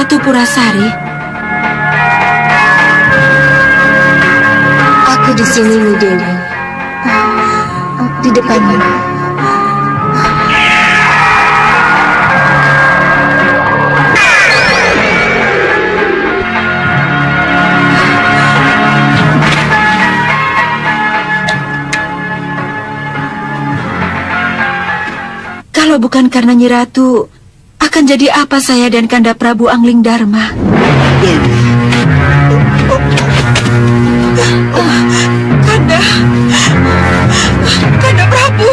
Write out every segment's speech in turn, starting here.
Ratu Purasari? Aku di sini, Nyi Dewi. Di depanmu. Kalau bukan karena Nyi Ratu, akan jadi apa saya dan Kanda Prabu Angling Dharma? Dewi. Kanda, Kanda Prabu,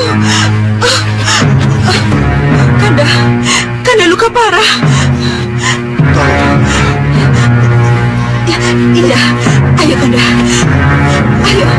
Kanda luka parah. Tolong. Iya, ayo Kanda, ayo.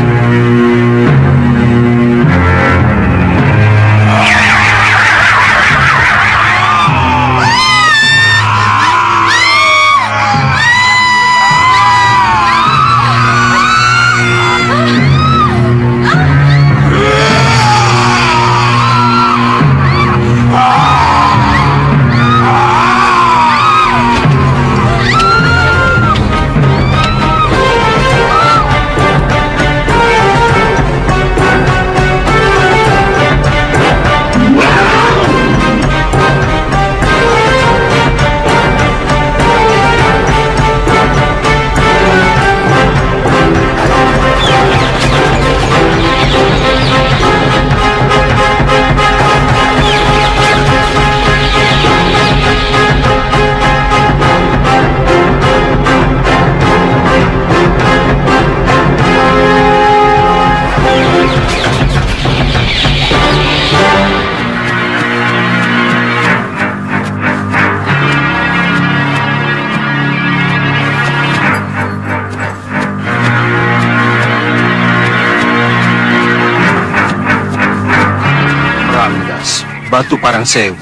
Batu Parangsewu.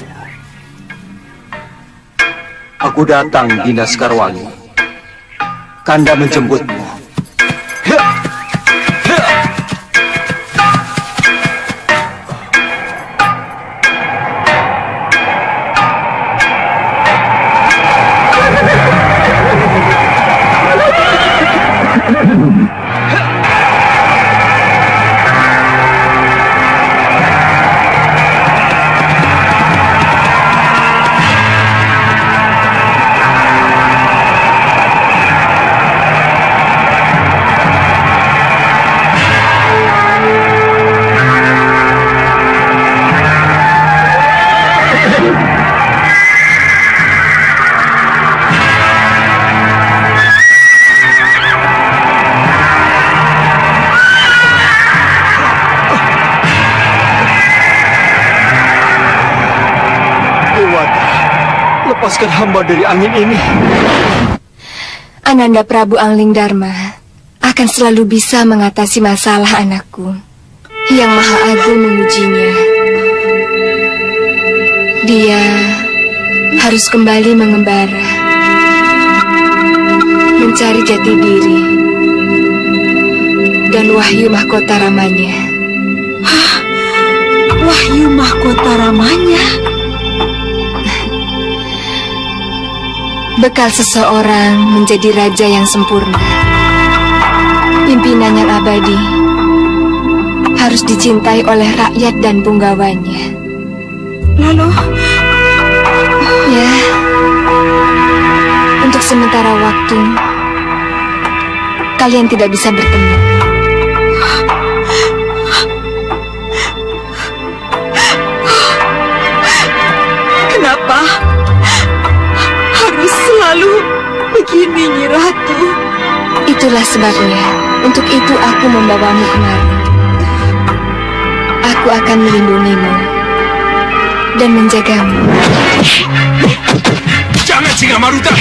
Aku datang, Dinda Sekarwangi. Kanda menjemputmu. Lepaskan hamba dari angin ini. Ananda Prabu Angling Dharma akan selalu bisa mengatasi masalah anakku. Yang Maha Agung mengujinya. Dia harus kembali mengembara, mencari jati diri dan wahyu mahkota ramanya. Hah? Wahyu mahkota ramanya? Bekal seseorang menjadi raja yang sempurna, pimpinan yang abadi, harus dicintai oleh rakyat dan punggawanya. Lalu? Ya, untuk sementara waktu, kalian tidak bisa bertemu. Kenapa? Harus selalu begini, Nyi Ratu. Itulah sebabnya, untuk itu aku membawamu kemari. Aku akan melindungimu dan menjagamu. Jangan, Singa Maruta!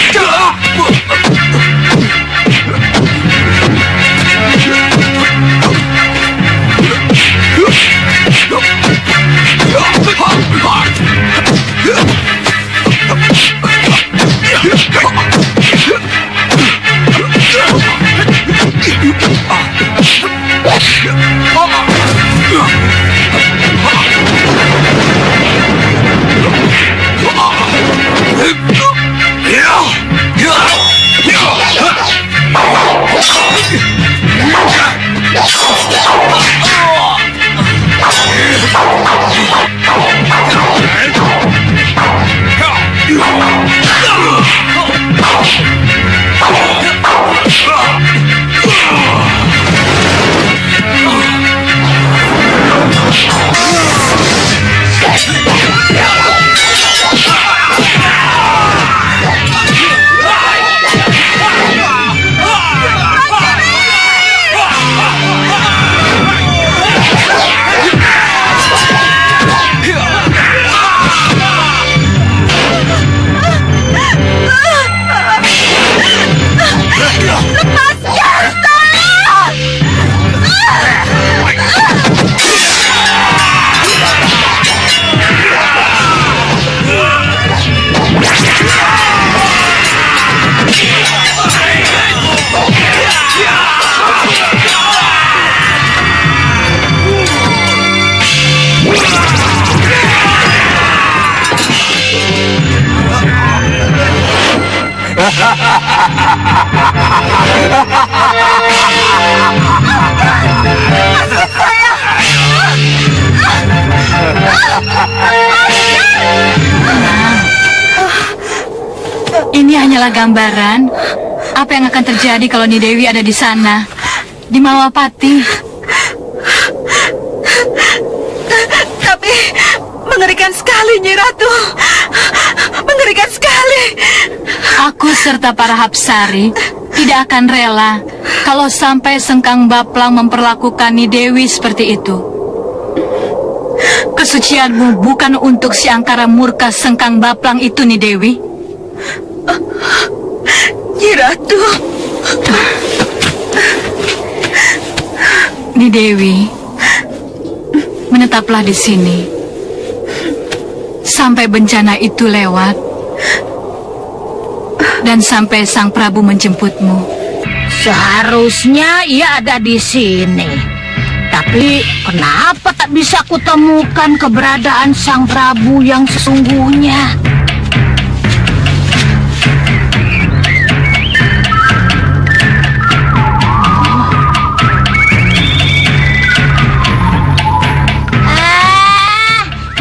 Ini hanyalah gambaran apa yang akan terjadi kalau Nyi Dewi ada di sana, di Malwapati. Tapi mengerikan sekali, Nyi Ratu. Mengerikan sekali. Aku serta para Hapsari tidak akan rela kalau sampai Sengkang Baplang memperlakukan Nyi Dewi seperti itu. Kesucianmu bukan untuk si angkara murka Sengkang Baplang itu, Nyi Dewi. Nyi Ratu. Nyi Dewi, menetaplah di sini sampai bencana itu lewat dan sampai Sang Prabu menjemputmu. Seharusnya ia ada di sini. Tapi kenapa tak bisa kutemukan keberadaan Sang Prabu yang sesungguhnya?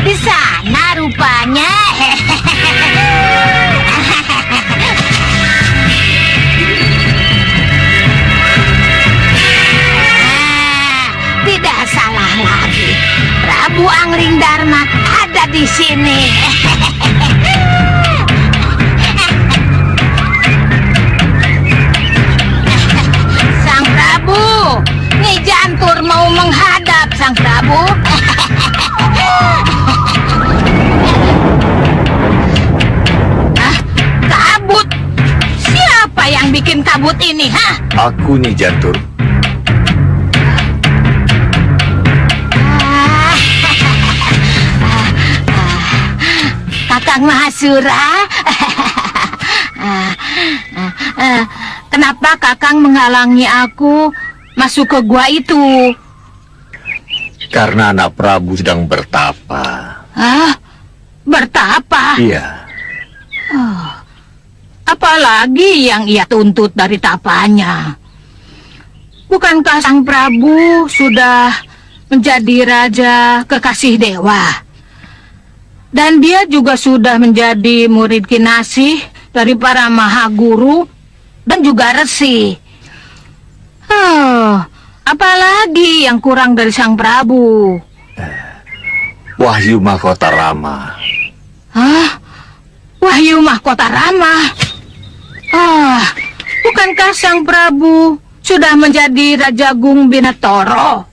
Di sana rupanya. Tidak salah lagi. Prabu Angling Dharma ada di sini. Sang Prabu, Nyi Jantur mau menghadap Sang Prabu. Kabut. Siapa yang bikin kabut ini, ha? Aku Nyi Jantur. Kakang Mahasura. Kenapa Kakang menghalangi aku masuk ke gua itu? Karena anak Prabu sedang bertapa. Hah? Bertapa? Iya. Apalagi yang ia tuntut dari tapanya? Bukankah Sang Prabu sudah menjadi raja kekasih dewa? Dan dia juga sudah menjadi murid kinasih dari para mahaguru dan juga resi. Apalagi yang kurang dari Sang Prabu? Wahyu Mahkota Rama. Hah? Wahyu Mahkota Rama? Bukankah Sang Prabu sudah menjadi Raja Gung Binatoro?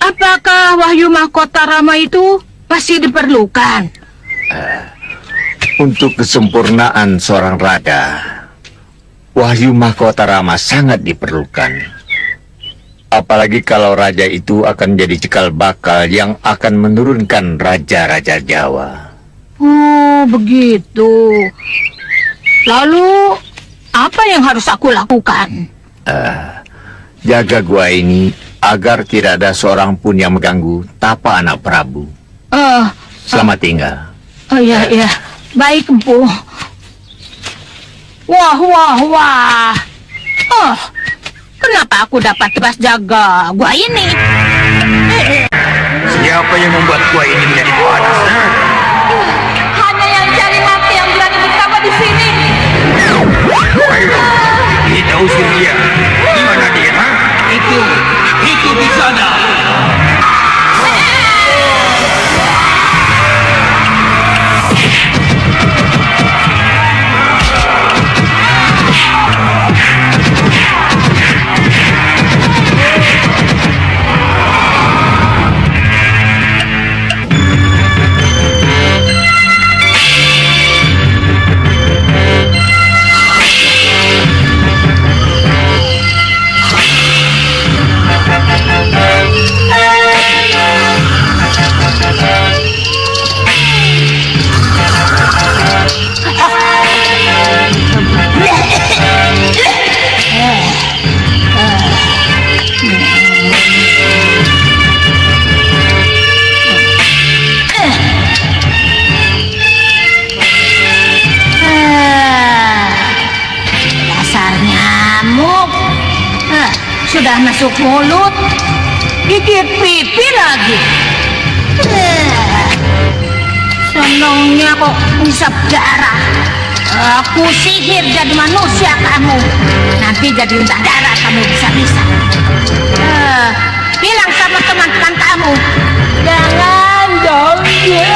Apakah Wahyu Mahkota Rama itu masih diperlukan? Untuk kesempurnaan seorang raja, Wahyu Mahkota Rama sangat diperlukan. Apalagi kalau raja itu akan jadi cikal bakal yang akan menurunkan raja-raja Jawa. Oh, begitu. Lalu, apa yang harus aku lakukan? Jaga gua ini agar tidak ada seorang pun yang mengganggu tapa anak Prabu. Selamat tinggal. Oh, iya, iya. Baik, Empu. Wah, wah, wah. Kenapa aku dapat tugas jaga gua ini? Siapa yang membuat gua ini menjadi panas? Hanya yang cari mati yang berani bertapa di sini. Ayo, kita usir dia. Di mana dia? Itu di sana. masuk mulut, gigit pipi lagi. Senangnya kok ngisap darah. Aku sihir jadi manusia kamu. Nanti jadi entah darah kamu bisa-bisa. Bilang sama teman-teman kamu, jangan dong lagi.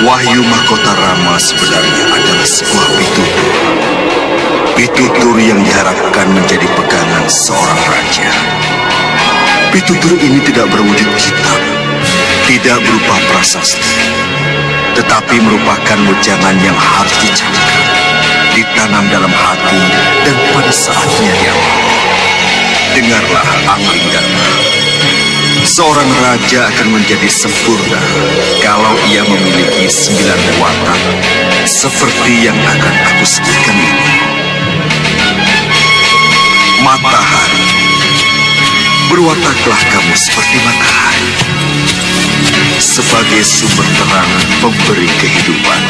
Wahyu Mahkota Rama sebenarnya adalah sebuah pitutur. Pitutur yang diharapkan menjadi pegangan seorang raja. Pitutur ini tidak berwujud kitab, tidak berupa prasasti, tetapi merupakan wejangan yang harus dicamkan, ditanam dalam hati, dan pada saatnya yang dengarlah Angling Dharma. Seorang raja akan menjadi sempurna kalau ia memiliki 9 watak seperti yang akan aku sebutkan ini. Matahari, berwataklah kamu seperti matahari, sebagai sumber terang pemberi kehidupan.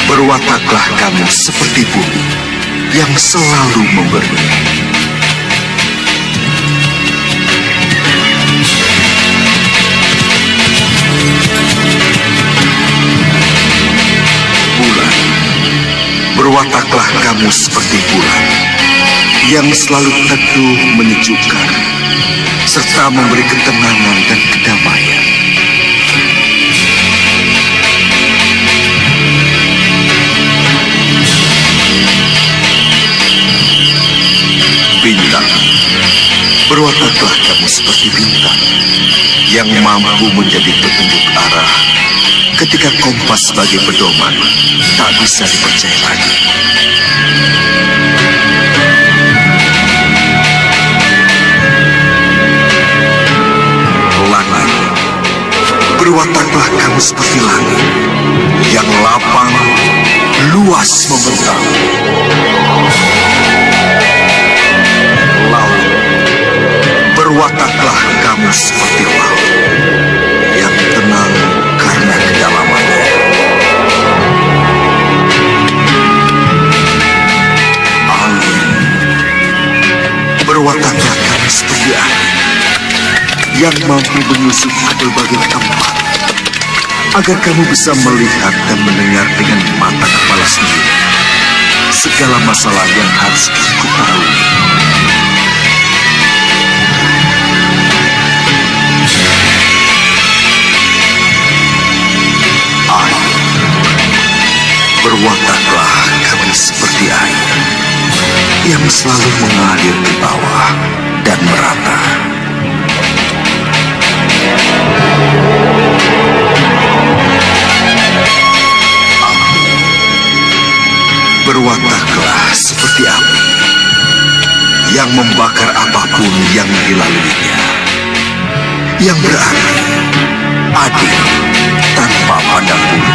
Berwataklah kamu seperti bumi yang selalu memberi. Bulan, berwataklah kamu seperti bulan yang selalu teduh menyejukkan serta memberi ketenangan dan kedamaian. Bintang, berwataklah kamu seperti bintang yang mampu menjadi petunjuk arah ketika kompas sebagai pedoman tak bisa dipercaya lagi. Langit, berwataklah kamu seperti langit yang lapang, luas membentang. Laut, berwataklah kamu seperti laut yang tenang karena kedalamannya. Angin, berwataklah kamu seperti angin yang mampu menyusup ke berbagai tempat agar kamu bisa melihat dan mendengar dengan mata kepala sendiri segala masalah yang harus diketahui. Air, berwataklah kamu seperti air yang selalu mengalir ke bawah dan merata. Api, berwataklah seperti api yang membakar apapun yang dilaluinya, yang berarti adil tanpa pandang bulu.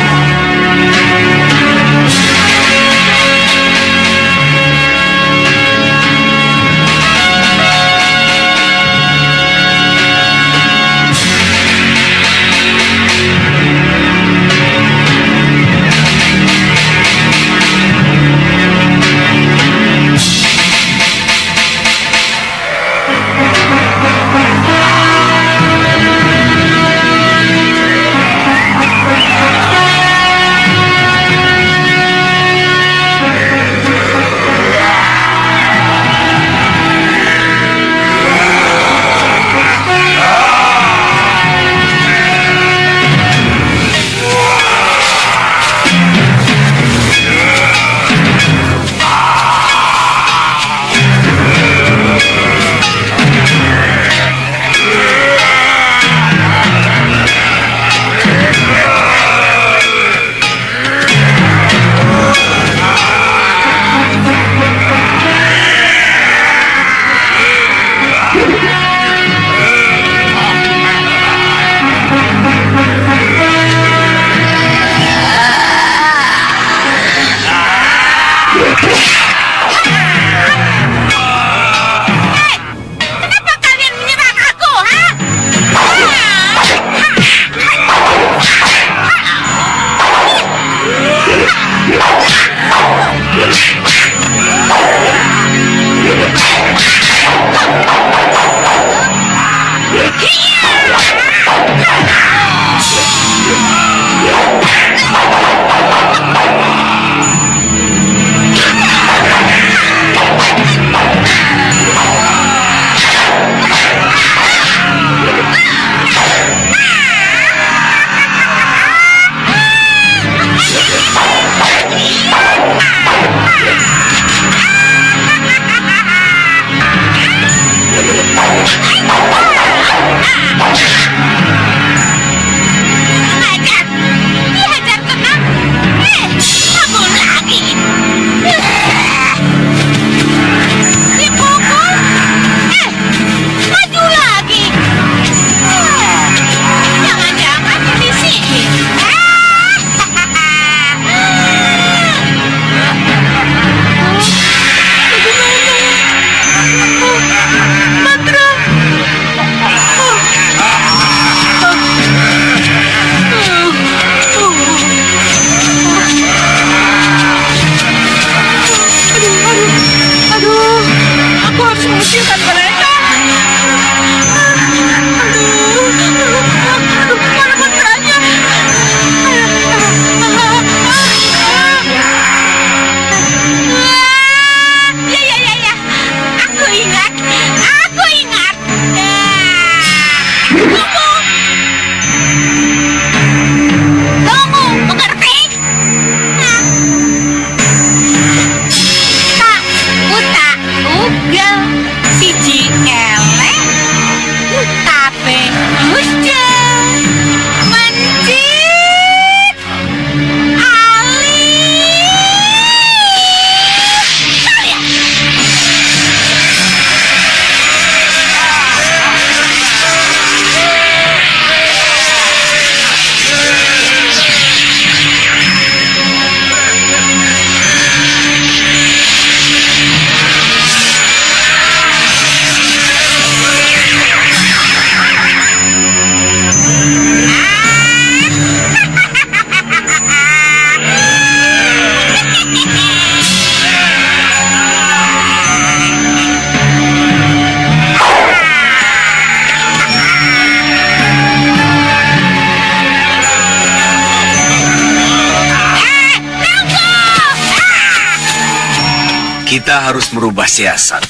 Kita harus merubah siasat.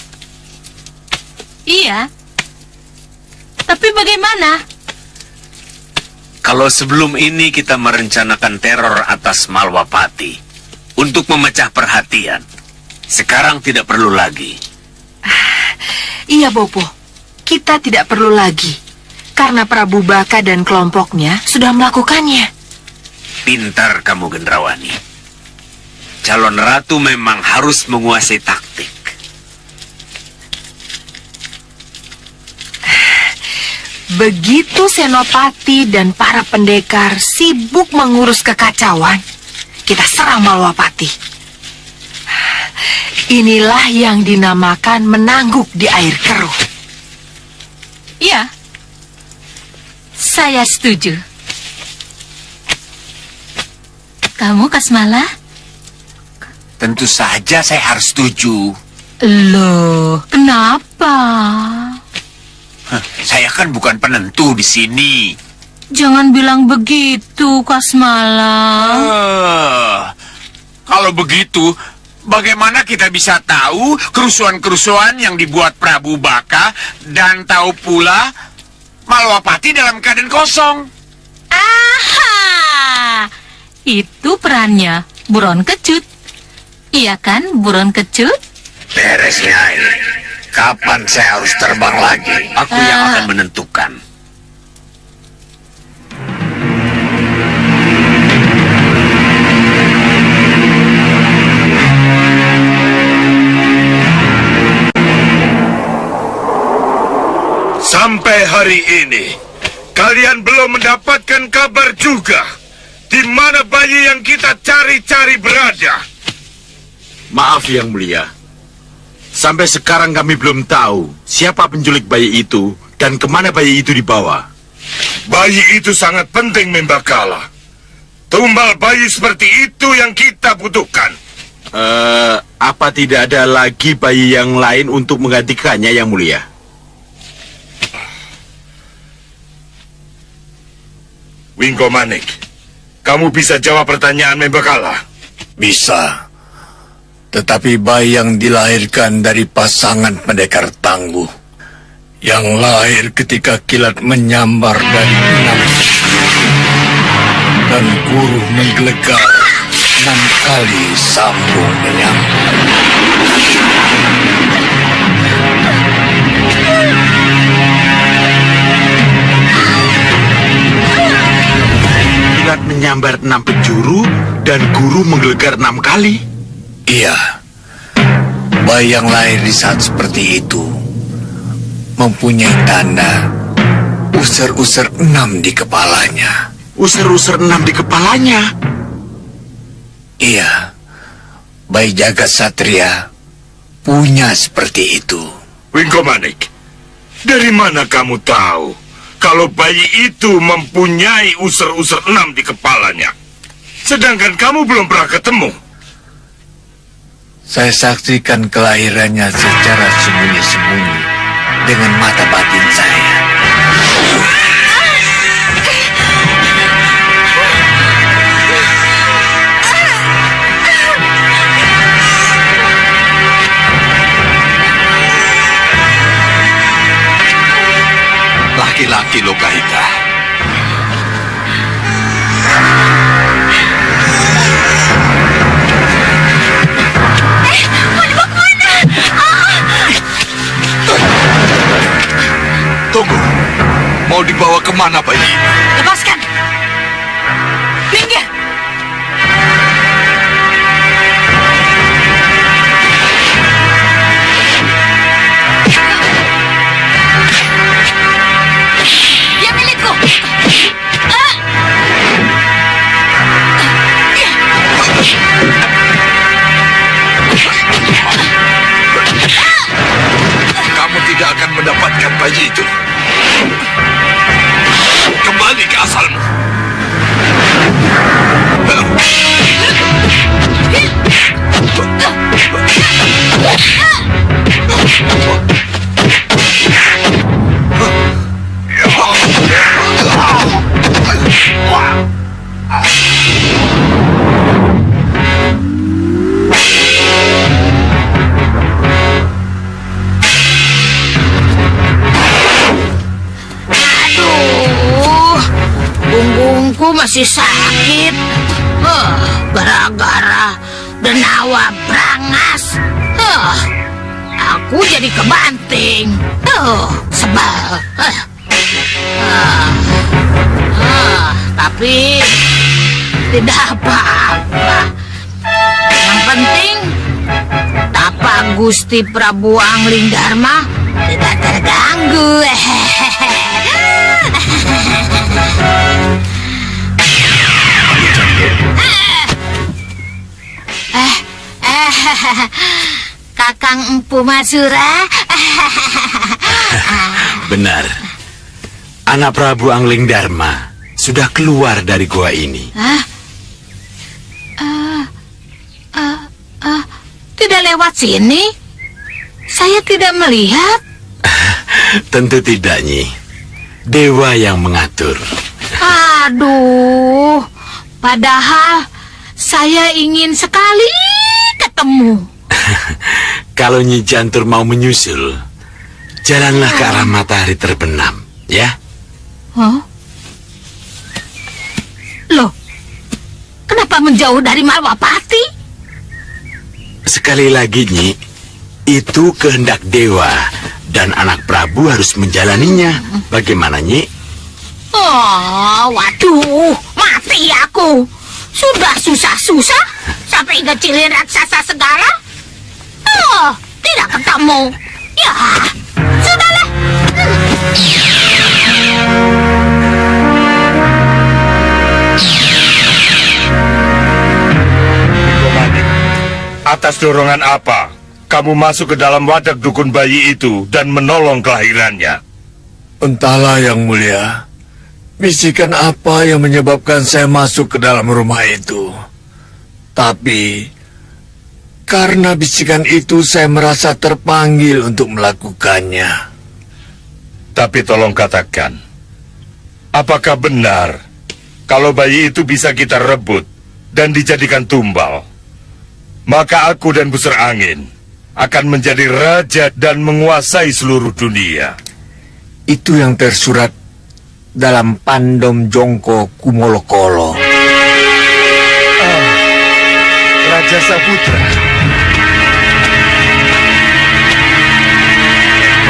Iya. Tapi bagaimana? Kalau sebelum ini kita merencanakan teror atas Malwapati untuk memecah perhatian, sekarang tidak perlu lagi. Iya, Bopo. Kita tidak perlu lagi. Karena Prabu Baka dan kelompoknya sudah melakukannya. Pintar kamu, Gendrawani. Calon ratu memang harus menguasai taktik. Begitu Senopati dan para pendekar sibuk mengurus kekacauan, kita serang Malwapati. Inilah yang dinamakan menangguk di air keruh. Iya. Saya setuju. Kamu, Kasmala? Tentu saja saya harus setuju. Loh, kenapa? Saya kan bukan penentu di sini. Jangan bilang begitu, Kasmalang. Kalau begitu, bagaimana kita bisa tahu kerusuhan-kerusuhan yang dibuat Prabu Baka dan tahu pula Malwapati dalam keadaan kosong? Aha! Itu perannya, buron kecut. Iya kan, buron kecut? Beres, Nyai. Kapan saya harus terbang lagi? Aku yang akan menentukan. Sampai hari ini, kalian belum mendapatkan kabar juga di mana bayi yang kita cari-cari berada. Maaf Yang Mulia, sampai sekarang kami belum tahu siapa penculik bayi itu dan kemana bayi itu dibawa. Bayi itu sangat penting, Membakala. Tumbal bayi seperti itu yang kita butuhkan. Apa tidak ada lagi bayi yang lain untuk menggantikannya, Yang Mulia? Wingko Manik, kamu bisa jawab pertanyaan Membakala? Bisa. Tetapi bayi yang dilahirkan dari pasangan pendekar tangguh, yang lahir ketika kilat menyambar dari 6 dan guru menggelegar 6 kali sambung menyambar. Kilat menyambar 6 penjuru dan guru menggelegar 6 kali. Iya, bayi yang lahir di saat seperti itu mempunyai tanda user-user 6 di kepalanya. User-user 6 di kepalanya? Iya, bayi jagat satria punya seperti itu. Wingko Manik, dari mana kamu tahu kalau bayi itu mempunyai user-user 6 di kepalanya? Sedangkan kamu belum pernah ketemu. Saya saksikan kelahirannya secara sembunyi-sembunyi dengan mata batin saya. Laki-laki Lokahita. Tunggu, mau dibawa kemana bayi ini? Lepaskan! Minggir! Dia milikku! Kamu tidak akan mendapatkan bayi itu. Kembali ke asalmu. Punggungku masih sakit. Gara-gara denawa brangas. Aku jadi kebanting. Sebal. Tapi tidak apa-apa. Yang penting tapak Gusti Prabu Angling Dharma tidak terganggu. Kakang Empu Masura. Benar. Anak Prabu Angling Dharma sudah keluar dari gua ini. Tidak lewat sini. Saya tidak melihat. Tentu tidak, Nyi. Dewa yang mengatur. Aduh, padahal saya ingin sekali ketemu. Kalau Nyi Jantur mau menyusul, jalanlah ke arah matahari terbenam, ya. Hah? Loh, kenapa menjauh dari Malwapati? Sekali lagi, Nyi, itu kehendak dewa dan anak Prabu harus menjalaninya. Bagaimana, Nyi? Oh, waduh, mati aku. Sudah susah-susah sampai ngecilin raksasa segala. Oh, tidak ketemu. Ya, sudahlah. Atas dorongan apa kamu masuk ke dalam wadah dukun bayi itu dan menolong kelahirannya? Entahlah, Yang Mulia. Bisikan apa yang menyebabkan saya masuk ke dalam rumah itu. Tapi, karena bisikan itu saya merasa terpanggil untuk melakukannya. Tapi tolong katakan, apakah benar kalau bayi itu bisa kita rebut dan dijadikan tumbal? Maka aku dan Busur Angin akan menjadi raja dan menguasai seluruh dunia. Itu yang tersurat dalam Pandom Jongko Kumolokolo. Raja Saputra.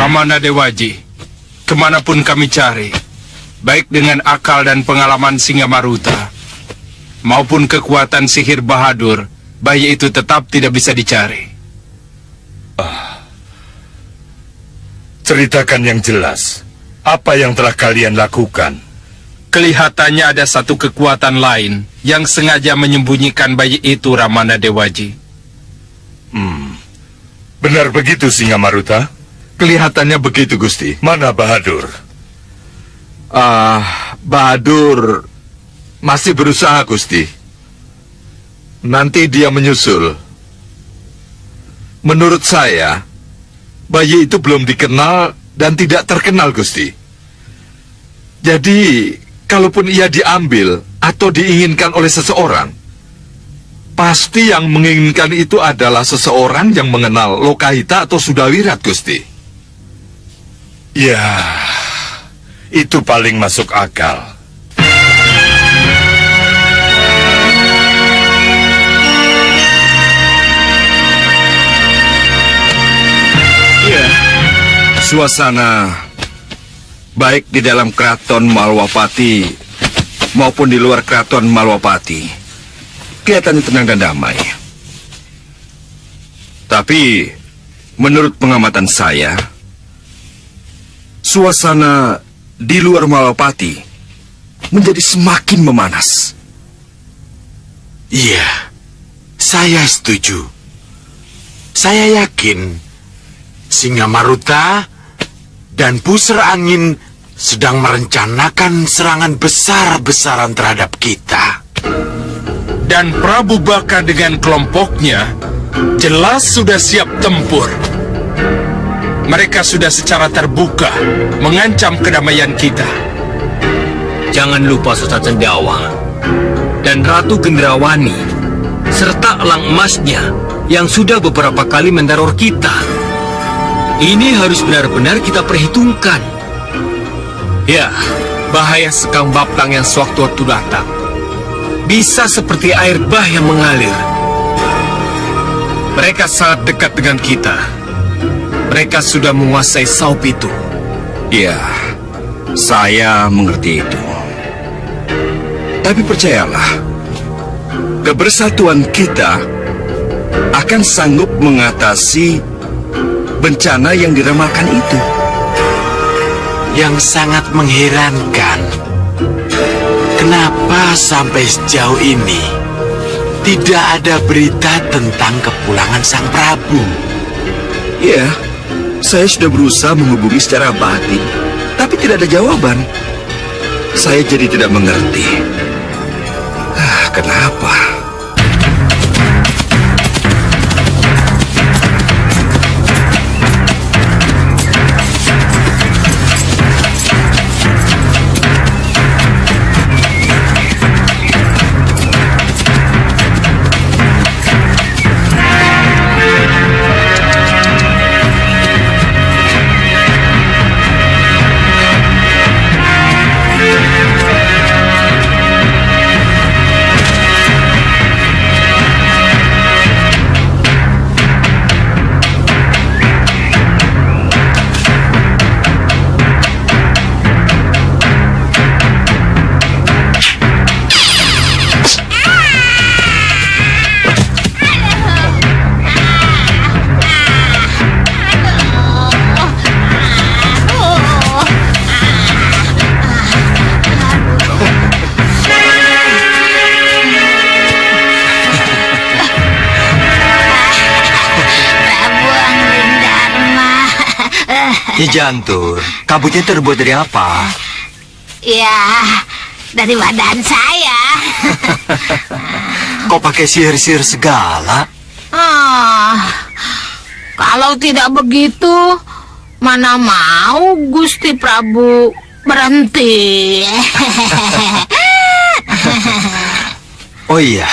Ramana Dewaji, kemanapun kami cari, baik dengan akal dan pengalaman Singa-Maruta, maupun kekuatan sihir Bahadur, bayi itu tetap tidak bisa dicari. Ceritakan yang jelas. Apa yang telah kalian lakukan? Kelihatannya ada satu kekuatan lain yang sengaja menyembunyikan bayi itu, Ramana Dewaji. Benar begitu, Singa-Maruta? Kelihatannya begitu, Gusti. Mana Bahadur? Bahadur masih berusaha, Gusti. Nanti dia menyusul. Menurut saya, bayi itu belum dikenal dan tidak terkenal, Gusti. Jadi, kalaupun ia diambil atau diinginkan oleh seseorang, pasti yang menginginkan itu adalah seseorang yang mengenal Lokahita atau Sudawirat, Gusti. Ya, itu paling masuk akal. Suasana baik di dalam keraton Malwapati maupun di luar keraton Malwapati kelihatannya tenang dan damai. Tapi menurut pengamatan saya, suasana di luar Malwapati menjadi semakin memanas. Iya, saya setuju. Saya yakin Singa-Maruta dan Busur Angin sedang merencanakan serangan besar-besaran terhadap kita. Dan Prabu Baka dengan kelompoknya jelas sudah siap tempur. Mereka sudah secara terbuka mengancam kedamaian kita. Jangan lupa Sesa Cendawa dan Ratu Gendrawani serta elang emasnya yang sudah beberapa kali meneror kita. Ini harus benar-benar kita perhitungkan. Ya, bahaya Sekang Baplang yang sewaktu-waktu datang bisa seperti air bah yang mengalir. Mereka sangat dekat dengan kita. Mereka sudah menguasai Saup itu. Ya, saya mengerti itu. Tapi percayalah, kebersatuan kita akan sanggup mengatasi bencana yang diramalkan itu. Yang sangat mengherankan, kenapa sampai sejauh ini tidak ada berita tentang kepulangan Sang Prabu? Ya, saya sudah berusaha menghubungi secara batin, tapi tidak ada jawaban. Saya jadi tidak mengerti. Kenapa? Nyi Jantur, kabutnya terbuat dari apa? Ya, dari badan saya. Kok pakai sihir-sihir segala? Kalau tidak begitu, mana mau Gusti Prabu berhenti. Oh iya,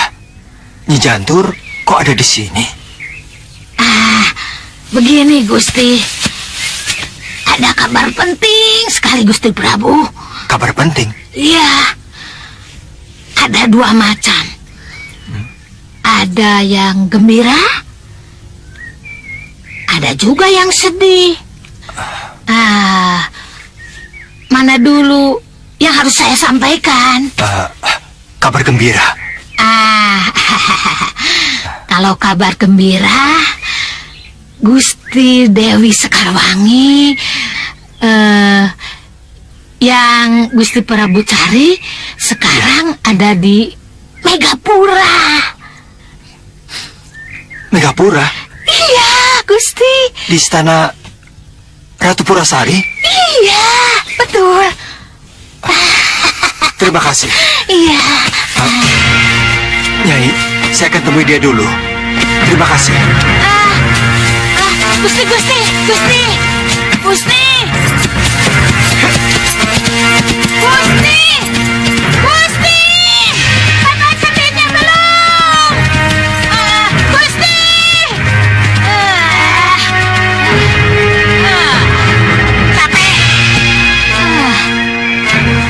Nyi Jantur, kok ada di sini? Begini Gusti, ada kabar penting sekali Gusti Prabu. Kabar penting? Iya, ada dua macam. Ada yang gembira, ada juga yang sedih. Mana dulu yang harus saya sampaikan? Kabar gembira. Kalau kabar gembira, Gusti Dewi Sekarwangi yang Gusti Prabu cari sekarang ada di Megapura. Megapura? Iya, Gusti. Di istana Ratu Purasari? Iya, betul. Terima kasih. Iya. Nyai, saya akan temui dia dulu. Terima kasih. Gusti. Gusti! Pakai sedihnya belum? Gusti! Capek.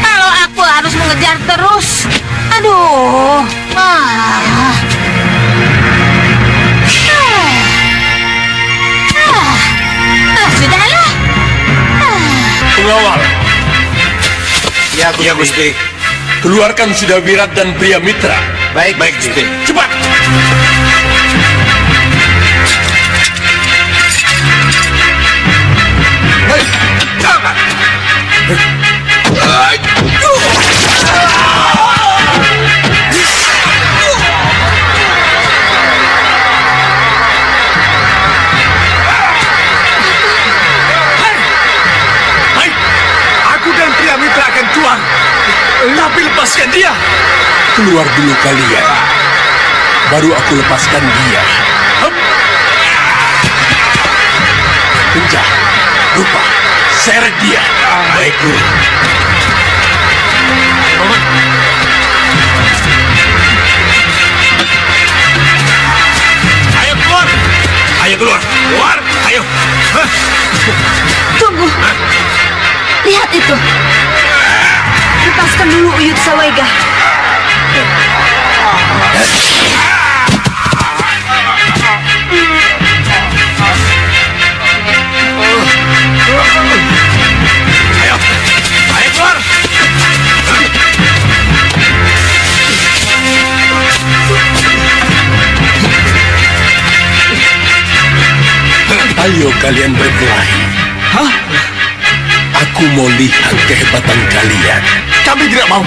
Kalau aku harus mengejar terus, aduh. Sudahlah. Pengawal. Ya, Gusti. Keluarkan Sudawirat dan pria mitra. Baik, Gusti. Cepat. Aku dan pria mitra akan keluar. Tapi lepaskan dia. Keluar dulu kalian. Baru aku lepaskan dia. Pencah, rupa, seret dia. Baik, Guru. Ayo keluar. Ayo keluar. Keluar. Ayo. Tunggu. Lihat itu. Lepaskan dulu Uyut Sawega. Ayo keluar. Ayo kalian berkelahi. Hah? Aku mau lihat kehebatan kalian. Kami tidak mau.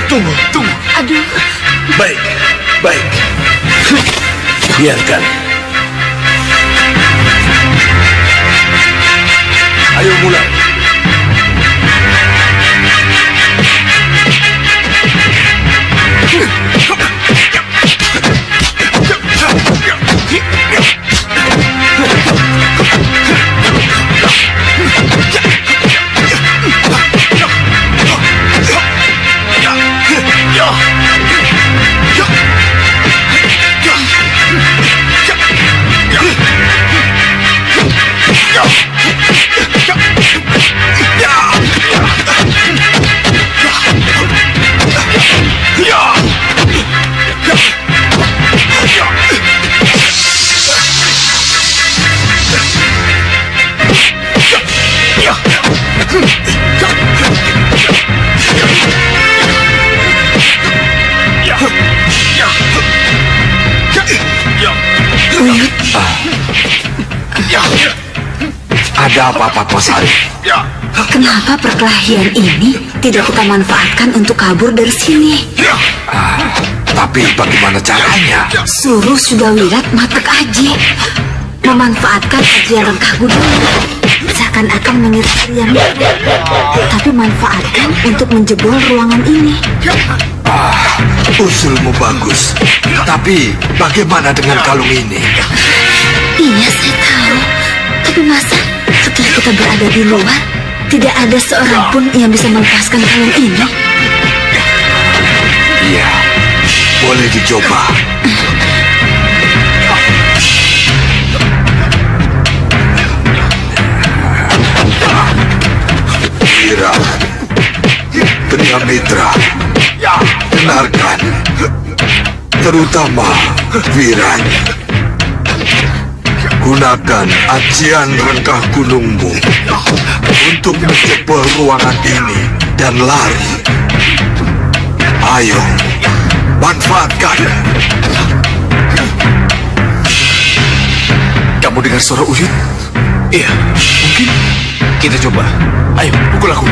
Tunggu. Aduh. Baik. Biarkan. Ayo mulai. Uyut. Ada apa, Pak Posari? Kenapa perkelahian ini tidak kita manfaatkan untuk kabur dari sini? Tapi bagaimana caranya? Suruh Sudawirat matek aji. Memanfaatkan ajian rengkah gunung. Seakan-akan mengirim yang tapi manfaatkan untuk menjebol ruangan ini. Usulmu bagus. Tapi bagaimana dengan kalung ini? Iya, saya tahu. Tapi masa setelah kita berada di luar, tidak ada seorang pun yang bisa melepaskan kalung ini? Iya, boleh dicoba. Wira, Pria Mitra, dengarkan. Terutama Wira. Gunakan ajian rengkah gunungmu untuk menjebol ruangan ini dan lari. Ayo, manfaatkan. Kamu dengar suara Uyut? Iya, mungkin. Kita coba. Ayo, pukul aku.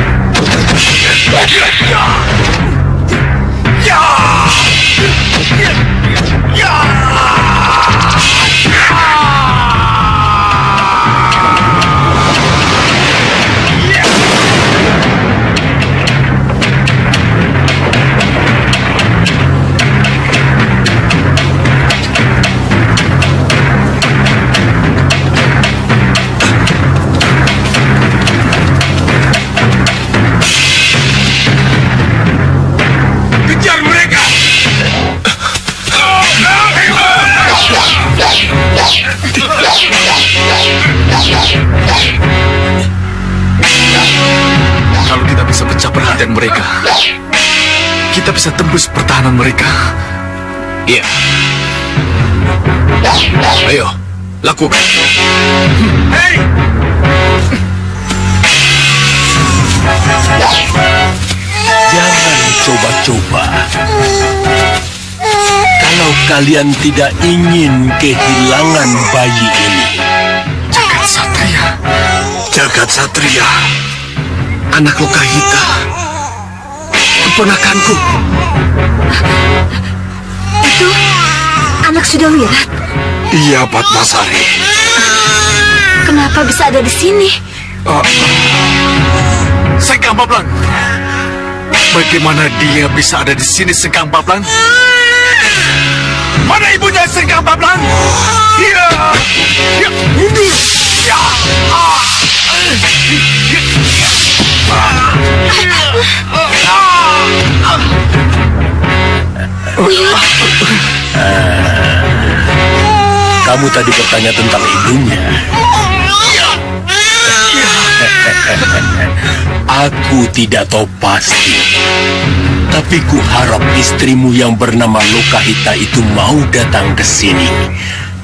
Kalau kita bisa pecah perhatian mereka, kita bisa tembus pertahanan mereka. Iya. Ayo, lakukan. Hei! Jangan coba-coba. Kalau kalian tidak ingin kehilangan bayi ini. Jagat Satria. Jagat Satria. Anak Lokahita. Keponakanku. Itu anak Sudawirat. Iya, Padmasari. Kenapa bisa ada di sini? Sengkang Bablan. Bagaimana dia bisa ada di sini, Sengkang Bablan? Mana ibunya, Sengkang Bablan? Iya. Ya, mundur. Ya. Kamu tadi bertanya tentang ibunya. Aku tidak tahu pasti. Tapi ku harap istrimu yang bernama Lokahita itu mau datang ke sini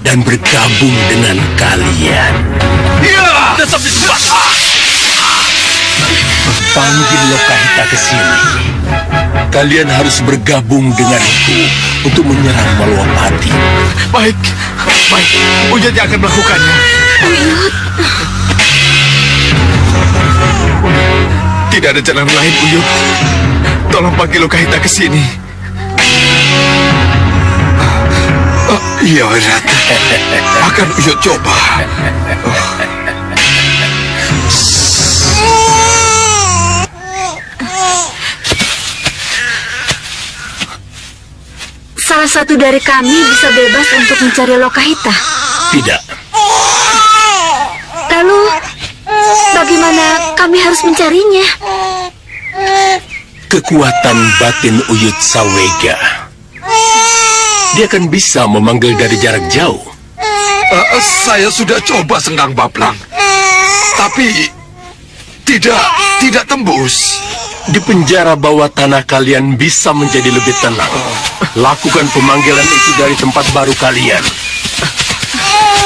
dan bergabung dengan kalian. Panggil Lokahita ke sini. Kalian harus bergabung denganku untuk menyerang Malwapati. Baik, baik. Uyut yang akan melakukannya. Uyut. Tidak ada jalan lain, Uyut. Tolong panggil Lokahita ke sini. Iya, Wirat. Akan Uyut coba. Salah satu dari kami bisa bebas untuk mencari Lokahita. Tidak. Lalu, bagaimana kami harus mencarinya? Kekuatan batin Uyut Sawega. Dia akan bisa memanggil dari jarak jauh. Saya sudah coba, Sengkang Bablang. Tapi tidak tembus. Di penjara bawah tanah kalian bisa menjadi lebih tenang. Lakukan pemanggilan itu dari tempat baru kalian.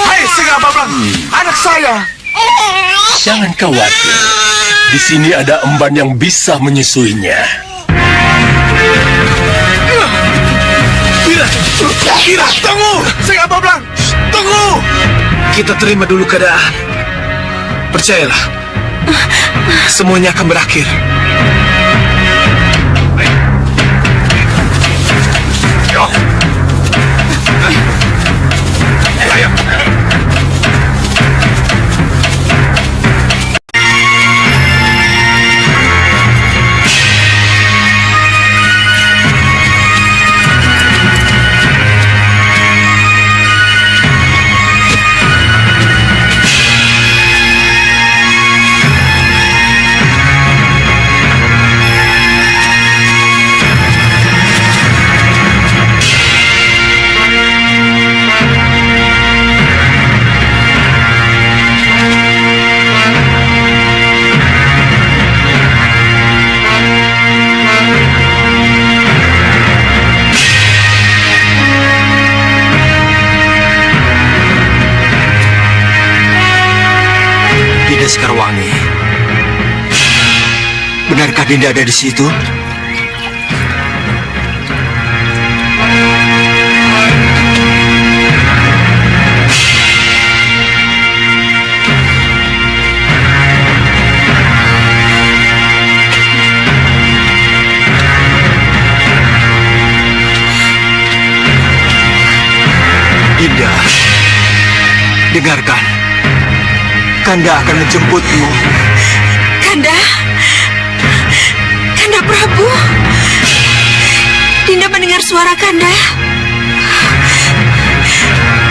Hai, Sengkang Bablang, anak saya. Jangan khawatir. Di sini ada emban yang bisa menyusuinya. Kira, tunggu! Sengkang Bablang, tunggu! Kita terima dulu keadaan. Percayalah, semuanya akan berakhir. Sekarwangi. Benarkah Dinda ada di situ? Dinda, dengarkan. Kanda akan menjemputmu. Kanda Prabu. Dinda mendengar suara Kanda.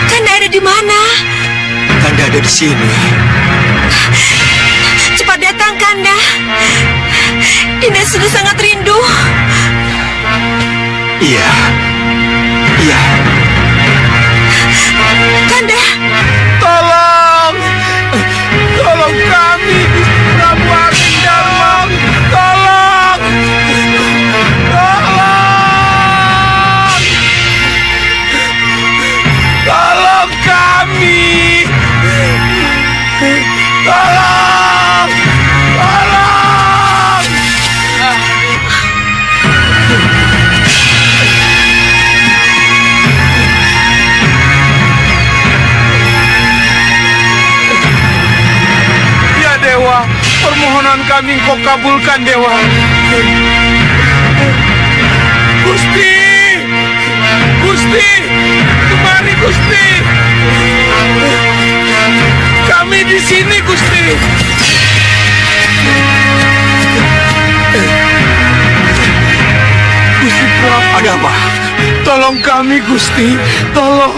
Kanda ada di mana? Kanda ada di sini. Cepat datang, Kanda. Dinda sudah sangat rindu. Iya. Kanda. Tolong kami, Prabu Argandara. Tolong kami. Tolong. Ya Dewa, permohonan kami Engkau kabulkan, Dewa. Gusti, kemari Gusti. Kami di sini, Gusti. Gusti Prabu, ada apa? Tolong kami, Gusti. Tolong.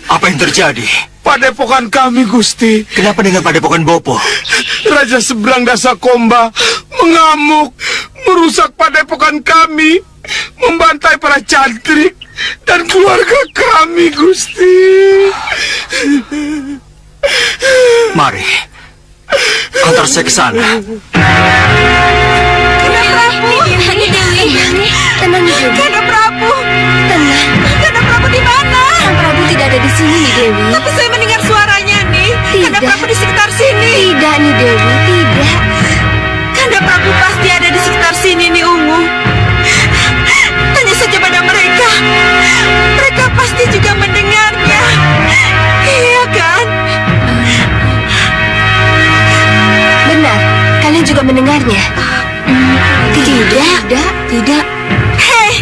Apa yang terjadi? Padepokan kami, Gusti. Kenapa dengan padepokan Bopo? Raja Seberang Dasa Komba mengamuk, merusak padepokan kami, membantai para cantrik dan keluarga kami, Gusti. Mari, antar saya ke sana. Kanda Prabu. Tenang, Dewi. Kanda Prabu. Tenang. Kanda Prabu di mana? Kanda Prabu tidak ada di sini, Dewi. Tapi saya mendengar suaranya, nih. Kanda Prabu di sekitar sini. Tidak, nih Dewi, tidak. Kanda Prabu pasti ada di sekitar sini, nih Ungu. Tanya saja pada mereka. Mereka pasti juga mendengarnya. Iya kan? Benar, kalian juga mendengarnya. Tidak. Hei,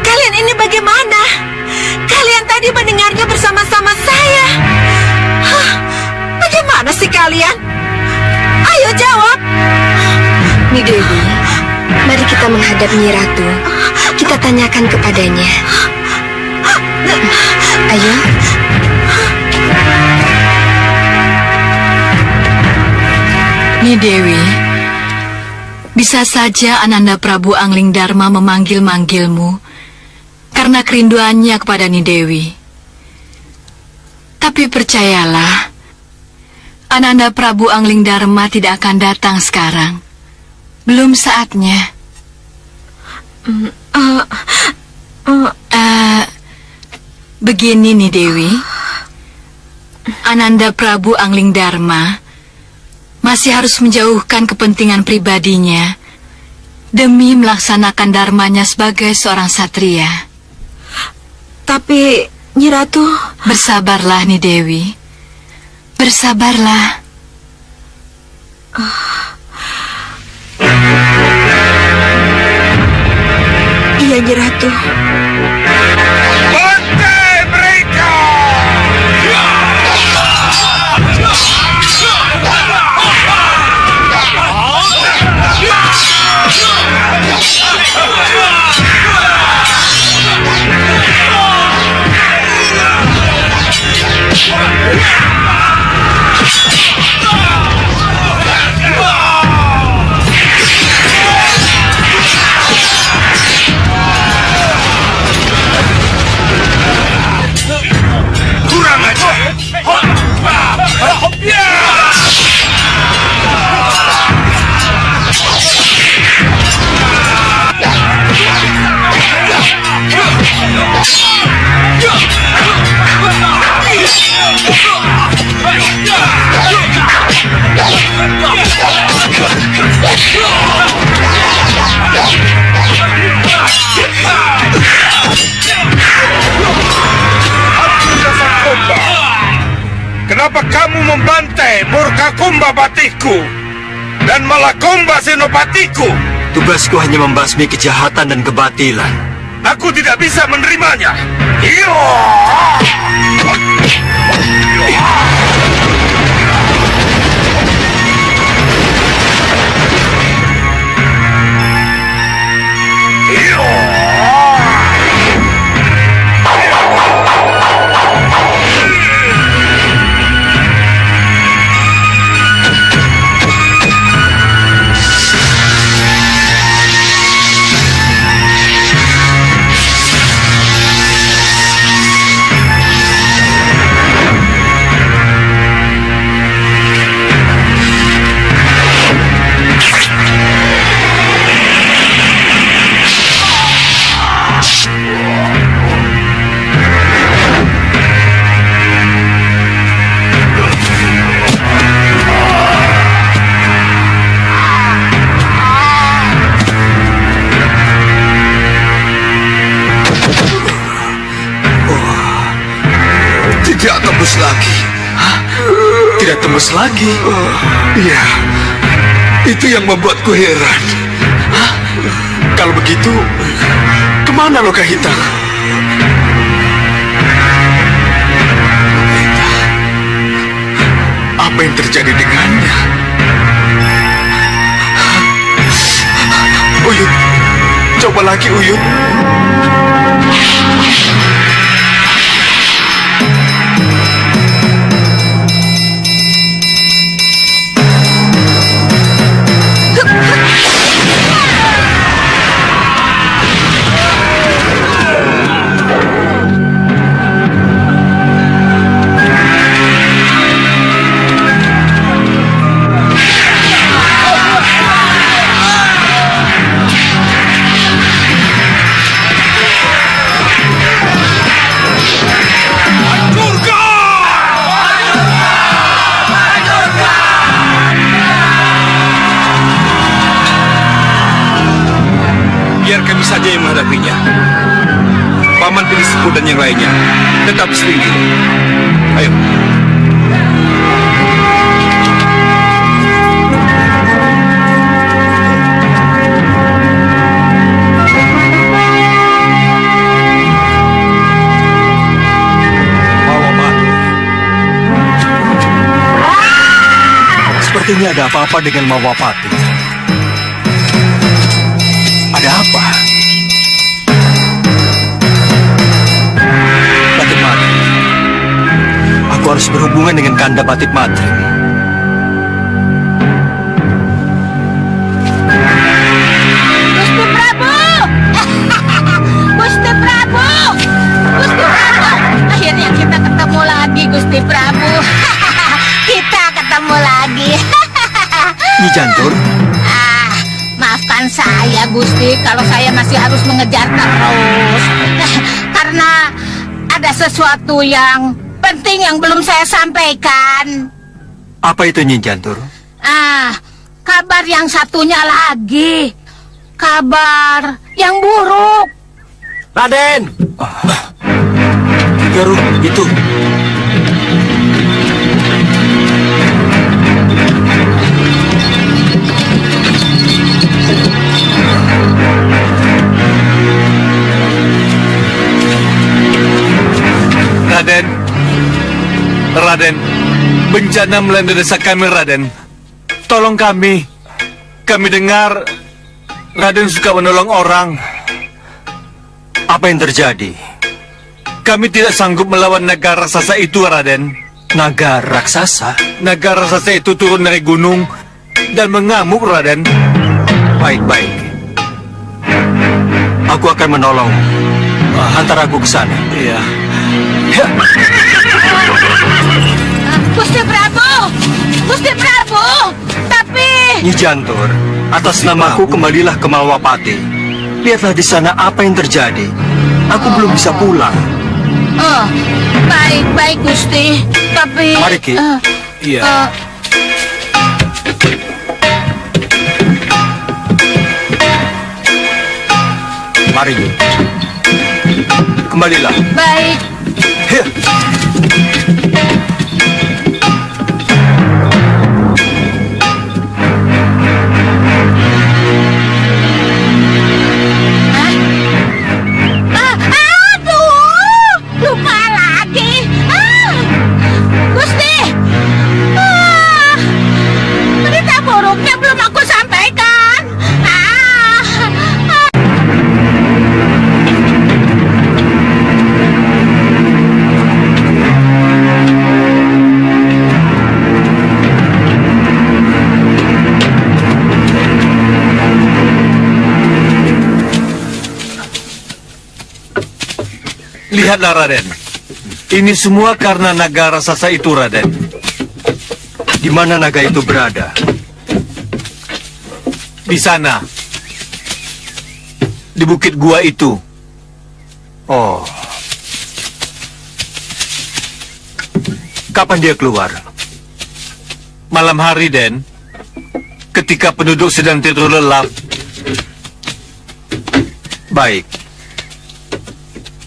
kalian ini bagaimana? Kalian tadi mendengarnya bersama-sama saya. Hah, bagaimana sih kalian? Ayo jawab. Nih Dewi, mari kita menghadap Nyi Ratu. Kita tanyakan kepadanya. Ayo. Nyi Dewi, bisa saja Ananda Prabu Angling Dharma memanggil-manggilmu karena kerinduannya kepada Nyi Dewi. Tapi percayalah, Ananda Prabu Angling Dharma tidak akan datang sekarang. Belum saatnya. Begini Nyi Dewi, Ananda Prabu Angling Dharma masih harus menjauhkan kepentingan pribadinya demi melaksanakan dharmanya sebagai seorang satria. Tapi, Nyi Ratu... Bersabarlah, Nyi Dewi. Bersabarlah. Iya, Nyi Ratu. Bantai mereka! Kurang ajar! Mengapa kamu membantai Murkakumba Patiku dan Malakumba Senopatiku? Tugasku hanya membasmi kejahatan dan kebatilan. Aku tidak bisa menerimanya. Iyo! Tidak tembus lagi. Hah? Tidak tembus lagi? Iya, itu yang membuatku heran. Hah? Kalau begitu, kemana Lokahita? Apa yang terjadi dengannya? Uyut, coba lagi Uyut. Biar kami saja yang menghadapinya. Paman pilih Sepuh dan yang lainnya tetap selingkuh. Ayo. Sepertinya ada apa-apa dengan Mawapati. Ada apa? Batik Matri. Aku harus berhubungan dengan Kanda Batik Matri. Gusti Prabu! Gusti Prabu! Gusti Prabu! Akhirnya kita ketemu lagi, Gusti Prabu. Kita ketemu lagi. Nyi Jantur? Maafkan saya, Gusti, kalau saya masih harus mengejar terus. Karena ada sesuatu yang penting yang belum saya sampaikan. Apa itu, Nyi Jantur? Kabar yang satunya lagi. Kabar yang buruk. Raden! Garuk, itu. Raden, bencana melanda desa kami, Raden. Tolong kami. Kami dengar Raden suka menolong orang. Apa yang terjadi? Kami tidak sanggup melawan naga raksasa itu, Raden. Naga raksasa? Naga raksasa itu turun dari gunung dan mengamuk, Raden. Baik-baik. Aku akan menolong. Hantar aku ke sana. Iya. Gusti Prabu! Gusti Prabu! Tapi... Nyi Jantur, atas namaku kembalilah ke Mawapati. Lihatlah di sana apa yang terjadi. Aku belum bisa pulang. Baik-baik, Gusti. Tapi... Mari, Ki. Iya. Mari, Nyi. Kembalilah. Baik. Lihatlah, Raden. Ini semua karena naga raksasa itu, Raden. Di mana naga itu berada? Di sana. Di bukit gua itu. Oh. Kapan dia keluar? Malam hari, Den. Ketika penduduk sedang tidur lelap. Baik.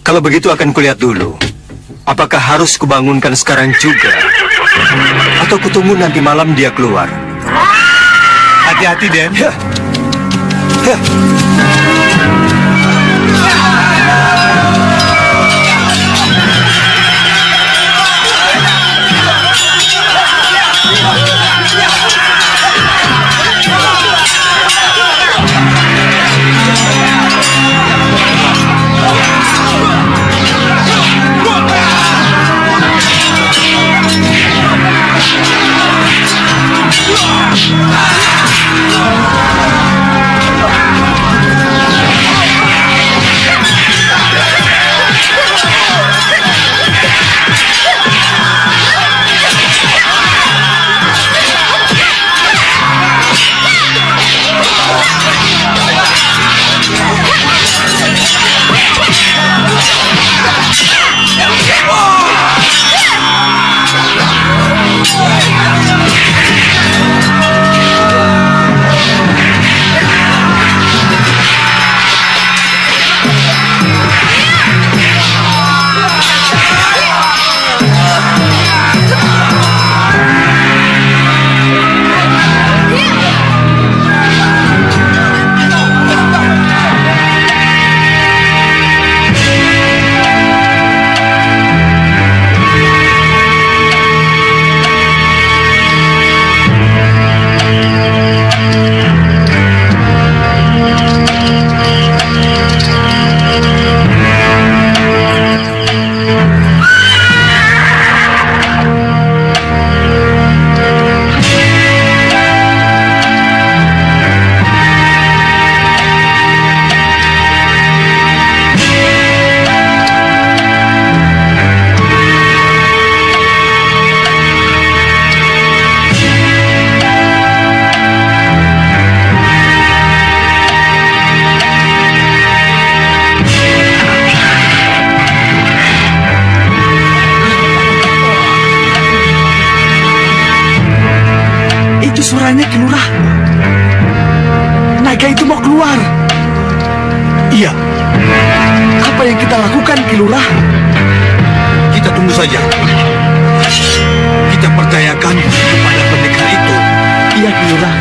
Kalau begitu akan kulihat dulu. Apakah harus kubangunkan sekarang juga? Atau kutunggu nanti malam dia keluar? Hati-hati, Den. Suaranya Kilurah. Naga itu mau keluar. Iya. Apa yang kita lakukan, Kilurah? Kita tunggu saja. Kita percayakan kepada pendekar itu. Iya, Kilurah.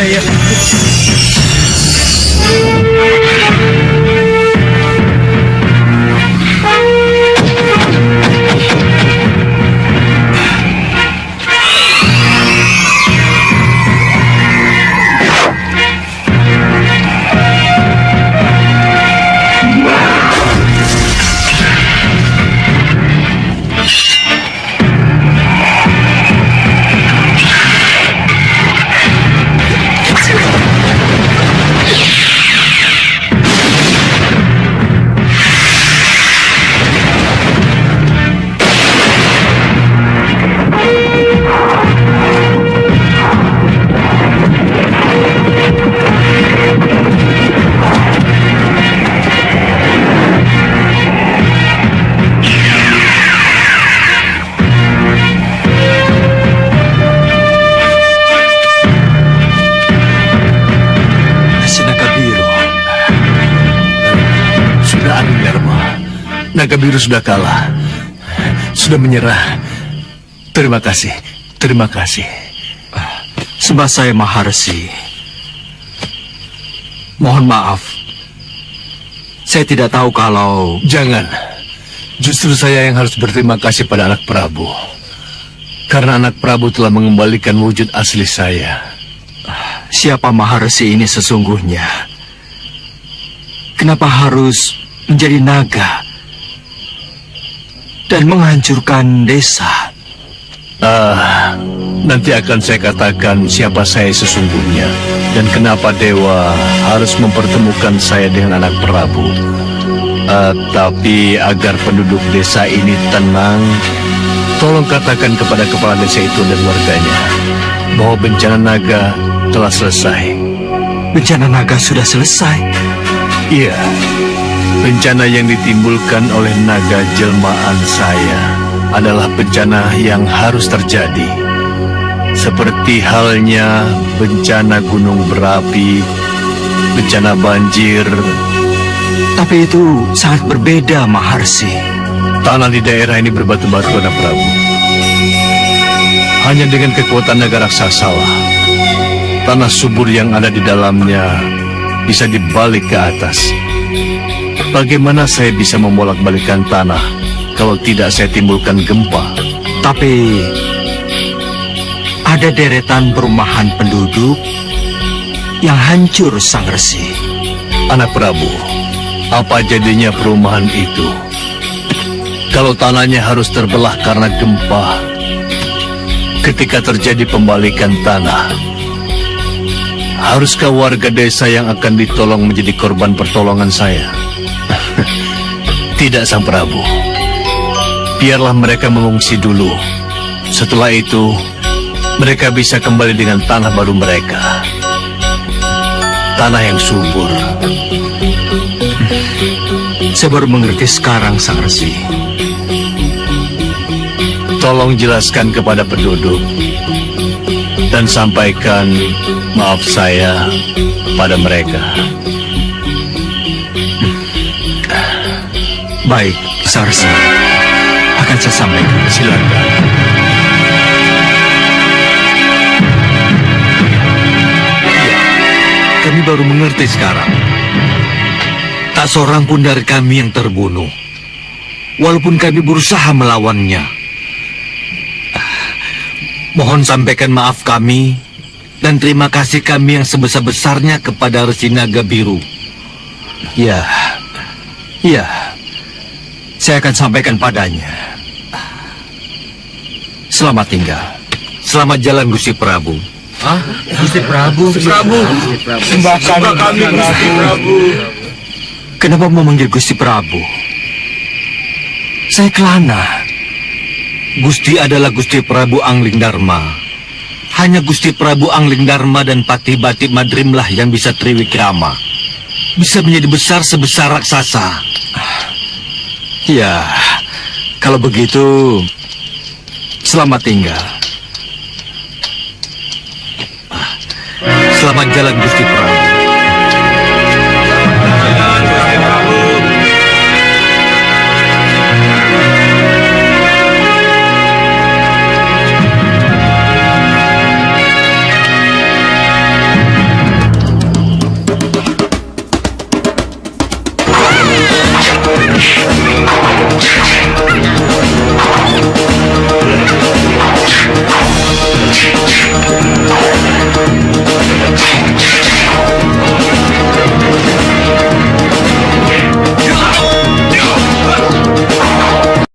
ya. Naga Biru sudah kalah, sudah menyerah. Terima kasih, terima kasih. Sembah saya Maharsi. Mohon maaf. Saya tidak tahu kalau... Jangan. Justru saya yang harus berterima kasih pada anak Prabu. Karena anak Prabu telah mengembalikan wujud asli saya. Siapa Maharsi ini sesungguhnya? Kenapa harus menjadi naga dan menghancurkan desa? Nanti akan saya katakan siapa saya sesungguhnya dan kenapa dewa harus mempertemukan saya dengan anak Prabu. Tapi agar penduduk desa ini tenang, tolong katakan kepada kepala desa itu dan warganya bahwa bencana naga telah selesai. Bencana naga sudah selesai? Iya. Bencana yang ditimbulkan oleh naga jelmaan saya adalah bencana yang harus terjadi. Seperti halnya bencana gunung berapi, bencana banjir. Tapi itu sangat berbeda, Maharsi. Tanah di daerah ini berbatu-batu, anak Prabu. Hanya dengan kekuatan naga raksasalah, tanah subur yang ada di dalamnya bisa dibalik ke atas. Bagaimana saya bisa membolak-balikan tanah kalau tidak saya timbulkan gempa? Tapi ada deretan perumahan penduduk yang hancur, Sang Resi. Anak Prabu, apa jadinya perumahan itu? Kalau tanahnya harus terbelah karena gempa, ketika terjadi pembalikan tanah, haruskah warga desa yang akan ditolong menjadi korban pertolongan saya? Tidak, Sang Prabu. Biarlah mereka mengungsi dulu. Setelah itu, mereka bisa kembali dengan tanah baru mereka. Tanah yang subur. Saya baru mengerti sekarang, Sang Resi. Tolong jelaskan kepada penduduk dan sampaikan maaf saya pada mereka. Baik, Sang Resi. Akan saya sampaikan. Silakan. Kami baru mengerti sekarang. Tak seorang pun dari kami yang terbunuh, walaupun kami berusaha melawannya. Mohon sampaikan maaf kami dan terima kasih kami yang sebesar-besarnya kepada Resi Naga Biru. Ya, saya akan sampaikan padanya. Selamat tinggal. Selamat jalan, Gusti Prabu. Gusti Prabu. Sembah kami, Gusti Prabu. Kenapa memanggil Gusti Prabu? Saya Kelana. Gusti adalah Gusti Prabu Angling Dharma. Hanya Gusti Prabu Angling Dharma dan Patih Batik Madrimlah yang bisa triwikrama. Bisa menjadi besar sebesar raksasa. Ya, kalau begitu, selamat tinggal. Selamat jalan, Gusti Prabu.